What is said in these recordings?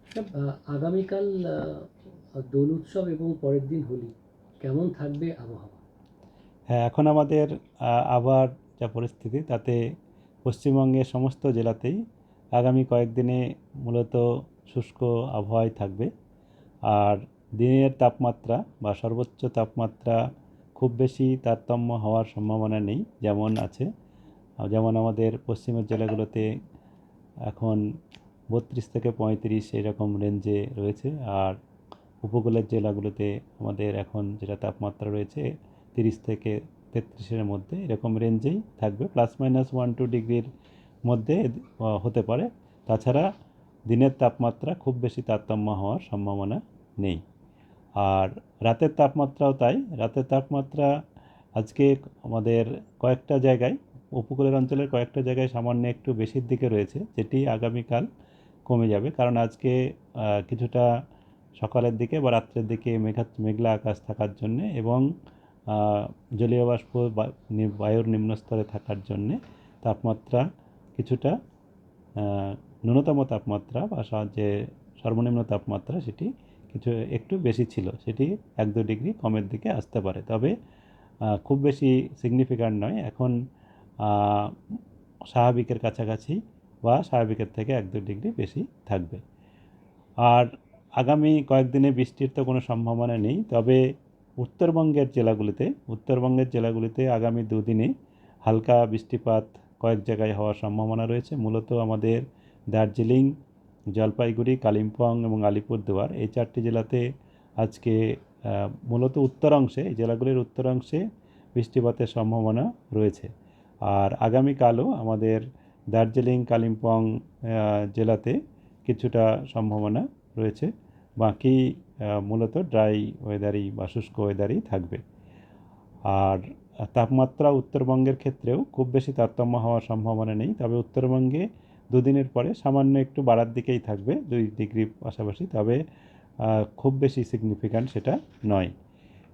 Sir, আগামীকাল দোল উৎসব এবং পরের দিন হোলি, কেমন থাকবে আবহাওয়া? হ্যাঁ, এখন আমাদের আবহাওয়ার যা পরিস্থিতি তাতে পশ্চিমবঙ্গের সমস্ত জেলাতেই আগামী কয়েকদিনে মূলত শুষ্ক আবহাওয়াই থাকবে। আর দিনের তাপমাত্রা বা সর্বোচ্চ তাপমাত্রা খুব বেশি তারতম্য হওয়ার সম্ভাবনা নেই, যেমন আছে। যেমন আমাদের পশ্চিমের জেলাগুলোতে এখন 32 থেকে 35 এরকম রেঞ্জে রয়েছে। আর উপকূলের জেলাগুলোতে আমাদের এখন যেটা তাপমাত্রা রয়েছে 30 থেকে 33-এর মধ্যে এরকম রেঞ্জেই থাকবে, +-1-2 ডিগ্রির মধ্যে হতে পারে। তাছাড়া দিনের তাপমাত্রা খুব বেশি তারতম্য হওয়ার সম্ভাবনা নেই। আর রাতের তাপমাত্রাও তাই। রাতের তাপমাত্রা আজকে আমাদের কয়েকটা জায়গায়, উপকূলের অঞ্চলের কয়েকটা জায়গায় সামান্য একটু বেশির দিকে রয়েছে, যেটি আগামীকাল কমে যাবে। কারণ আজকে কিছুটা সকালের দিকে বা রাত্রের দিকে মেঘলা আকাশ থাকার জন্যে এবং জলীয় বাষ্প বায়ুর নিম্নস্তরে থাকার জন্যে তাপমাত্রা কিছুটা ন্যূনতম তাপমাত্রা বা যে সর্বনিম্ন তাপমাত্রা সেটি কিছু একটু বেশি ছিল, সেটি 1-2 ডিগ্রি কমের দিকে আসতে পারে। তবে খুব বেশি সিগনিফিক্যান্ট নয়, এখন স্বাভাবিকের কাছাকাছি বা স্বাভাবিকের থেকে 1-2 ডিগ্রি বেশি থাকবে। আর আগামী কয়েকদিনে বৃষ্টির তো কোনো সম্ভাবনা নেই, তবে উত্তরবঙ্গের জেলাগুলিতে আগামী দুদিনে হালকা বৃষ্টিপাত কয়েক জায়গায় হওয়ার সম্ভাবনা রয়েছে। মূলত আমাদের দার্জিলিং, জলপাইগুড়ি, কালিম্পং এবং আলিপুরদুয়ার এই 4টি জেলাতে আজকে মূলত উত্তরাংশে, এই জেলাগুলির উত্তরাংশে বৃষ্টিপাতের সম্ভাবনা রয়েছে। আর আগামীকালও আমাদের দার্জিলিং, কালিম্পং জেলাতে কিছুটা সম্ভাবনা রয়েছে। বাকি মূলত ড্রাই ওয়েদারই বা শুষ্ক ওয়েদারই থাকবে। আর তাপমাত্রা উত্তরবঙ্গের ক্ষেত্রেও খুব বেশি তারতম্য হওয়ার সম্ভাবনা নেই, তবে উত্তরবঙ্গে দুদিনের পরে সামান্য একটু বাড়ার দিকেই থাকবে, 2 ডিগ্রি পাশাপাশি, তবে খুব বেশি সিগনিফিক্যান্ট সেটা নয়।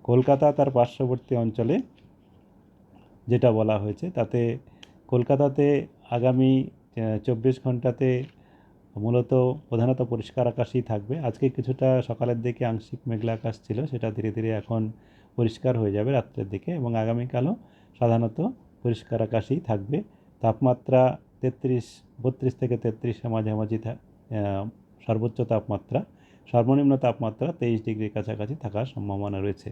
কলকাতা তার পার্শ্ববর্তী অঞ্চলে যেটা বলা হয়েছে তাতে কলকাতাতে আগামী 24 ঘন্টাতে মূলত প্রধানত পরিষ্কার আকাশই থাকবে। আজকে কিছুটা সকালের দিকে আংশিক মেঘলা আকাশ ছিল, সেটা ধীরে ধীরে এখন পরিষ্কার হয়ে যাবে রাত্রের দিকে, এবং আগামীকালও সাধারণত পরিষ্কার আকাশই থাকবে। তাপমাত্রা 32 থেকে 33-এর মাঝামাঝি সর্বোচ্চ তাপমাত্রা, সর্বনিম্ন তাপমাত্রা 23 ডিগ্রির কাছাকাছি থাকার সম্ভাবনা রয়েছে।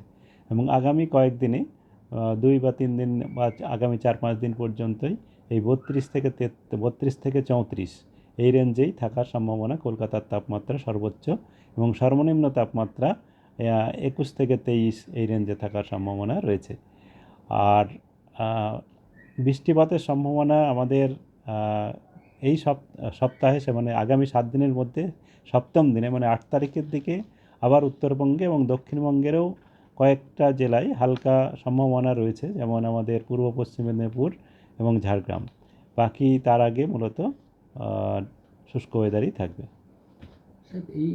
এবং আগামী কয়েকদিনে 2 বা 3 দিন বা আগামী 4-5 দিন পর্যন্তই এই 32 থেকে 34 এই রেঞ্জেই থাকার সম্ভাবনা কলকাতার তাপমাত্রা সর্বোচ্চ, এবং সর্বনিম্ন তাপমাত্রা 21 থেকে 23 এই রেঞ্জে থাকার সম্ভাবনা রয়েছে। আর বৃষ্টিপাতের সম্ভাবনা আমাদের এই সপ্তাহে মানে আগামী 7 দিনের মধ্যে সপ্তম দিনে মানে 8 তারিখের দিকে আবার উত্তরবঙ্গে এবং দক্ষিণবঙ্গেরও কয়েকটা জেলায় হালকা সম্ভাবনা রয়েছে, যেমন আমাদের পূর্ব পশ্চিম মেদিনীপুর এবং ঝাড়গ্রাম। বাকি তার আগে মূলত শুষ্ক ওয়েদারই থাকবে। স্যার, এই